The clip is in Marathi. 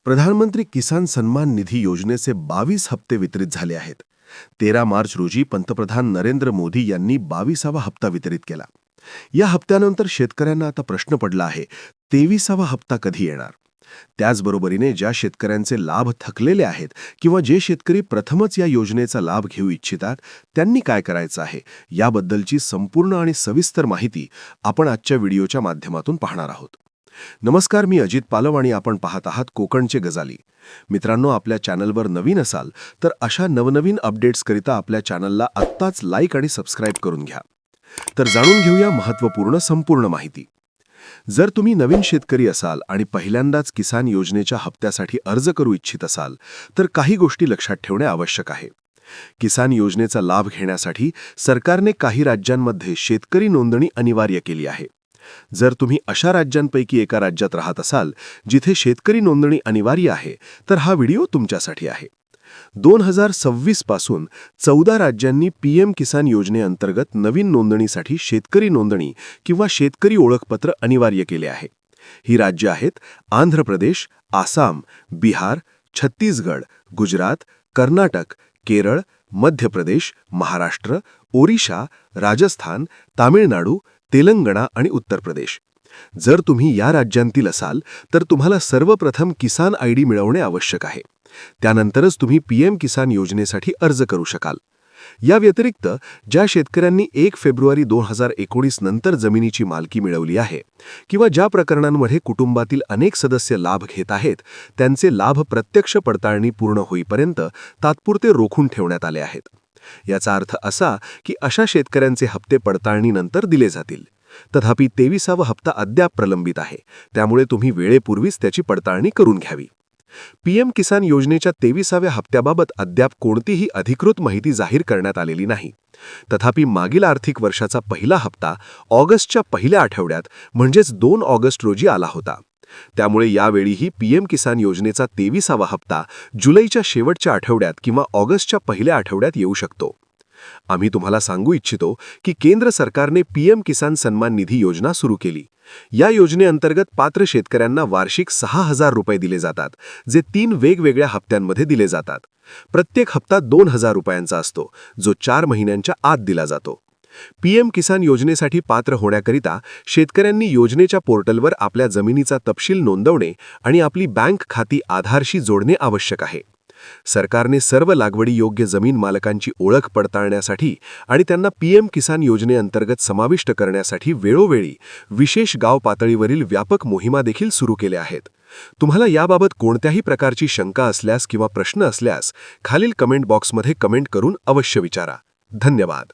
प्रधानमंत्री किसान सन्मान निधी योजनेचे 22 हप्ते वितरित झाले आहेत. 13 मार्च रोजी पंतप्रधान नरेंद्र मोदी यांनी 22वा हप्ता वितरित केला. या हप्त्यानंतर शेतकऱ्यांना आता प्रश्न पडला आहे, 23वा हप्ता कधी येणार? त्याचबरोबरीने ज्या शेतकऱ्यांचे लाभ थकलेले आहेत किंवा जे शेतकरी प्रथमच या योजनेचा लाभ घेऊ इच्छितात, त्यांनी काय करायचं आहे, याबद्दलची संपूर्ण आणि सविस्तर माहिती आपण आजच्या व्हिडिओच्या माध्यमातून पाहणार आहोत. नमस्कार, मी अजित पालव आणि आपण पाहत आहात कोकणचे गजाली. मित्रांनो, आपल्या चॅनलवर नवीन असाल तर अशा नवनवीन अपडेट्सकरिता आपल्या चॅनलला आत्ताच लाईक आणि सबस्क्राईब करून घ्या. तर जाणून घेऊया महत्त्वपूर्ण संपूर्ण माहिती. जर तुम्ही नवीन शेतकरी असाल आणि पहिल्यांदाच किसान योजनेच्या हप्त्यासाठी अर्ज करू इच्छित असाल तर काही गोष्टी लक्षात ठेवणे आवश्यक आहे. किसान योजनेचा लाभ घेण्यासाठी सरकारने काही राज्यांमध्ये शेतकरी नोंदणी अनिवार्य केली आहे. जर तुम्ही अशा राज्यांपैकी एका राज्यात राहत असाल जिथे शेतकरी नोंदणी अनिवार्य आहे, तर हा व्हिडिओ तुमच्यासाठी आहे. 2026 पासून 14 राज्यांनी पीएम किसान योजनेअंतर्गत नवीन नोंदणीसाठी शेतकरी नोंदणी किंवा शेतकरी ओळखपत्र अनिवार्य केले आहे. ही राज्ये आहेत आंध्र प्रदेश, आसाम, बिहार, छत्तीसगड, गुजरात, कर्नाटक, केरळ, मध्य प्रदेश, महाराष्ट्र, ओरिसा, राजस्थान, तामिळनाडू, तेलंगणा आणि उत्तर प्रदेश. जर तुम्ही या राज्यांतील असाल तर तुम्हाला सर्वप्रथम किसान आयडी मिळवणे आवश्यक आहे. त्यानंतरच तुम्ही पीएम किसान योजनेसाठी अर्ज करू शकाल. या व्यतिरिक्त ज्या शेतकऱ्यांनी 1 फेब्रुवारी 2019 नंतर जमिनीची मालकी मिळवली आहे किंवा ज्या प्रकरणांमध्ये कुटुंबातील अनेक सदस्य लाभ घेत आहेत, त्यांचे लाभ प्रत्यक्ष पडताळणी पूर्ण होईपर्यंत तात्पुरते रोखून ठेवण्यात आले आहेत. याचा अर्थ असा की अशा शेतकऱ्यांचे हप्ते पडताळणीनंतर दिले जातील. तथापि 23वा हप्ता अद्याप प्रलंबित आहे, त्यामुळे तुम्ही वेळेपूर्वीच त्याची पडताळणी करून घ्यावी. पीएम किसान योजनेच्या 23व्या हप्त्याबाबत अद्याप कोणतीही अधिकृत माहिती जाहीर करण्यात आलेली नाही. तथापि मागील आर्थिक वर्षाचा पहिला हप्ता ऑगस्टच्या पहिल्या आठवड्यात म्हणजेच 2 ऑगस्ट रोजी आला होता. त्यामुळे यावेळीही पीएम किसान योजनेचा 23वा हप्ता जुलैच्या शेवटच्या आठवड्यात किंवा ऑगस्टच्या पहिल्या आठवड्यात येऊ शकतो. आम्ही तुम्हाला सांगू इच्छितो की केंद्र सरकारने पीएम किसान सन्मान निधी योजना सुरू केली. या योजनेअंतर्गत पात्र शेतकऱ्यांना वार्षिक 6,000 रुपये दिले जातात, जे 3 वेगवेगळ्या हप्त्यांमध्ये दिले जातात. प्रत्येक हप्ता 2,000 रुपयांचा असतो, जो 4 महिन्यांच्या आत दिला जातो. पीएम किसान योजनेसाठी पात्र होण्याकरिता शेतकऱ्यांनी योजनेच्या पोर्टलवर आपल्या जमिनीचा तपशील नोंदवणे आणि आपली बँक खाती आधारशी जोडणे आवश्यक आहे. सरकारने सर्व लागवडीयोग्य जमीन मालकांची ओळख पडताळण्यासाठी आणि त्यांना पीएम किसान योजनेअंतर्गत समाविष्ट करण्यासाठी वेळोवेळी विशेष गाव पातळीवरील व्यापक मोहिमा देखील सुरू केल्या आहेत. तुम्हाला याबाबत कोणत्याही प्रकारची शंका असल्यास किंवा प्रश्न असल्यास खालील कमेंट बॉक्समध्ये कमेंट करून अवश्य विचारा. धन्यवाद.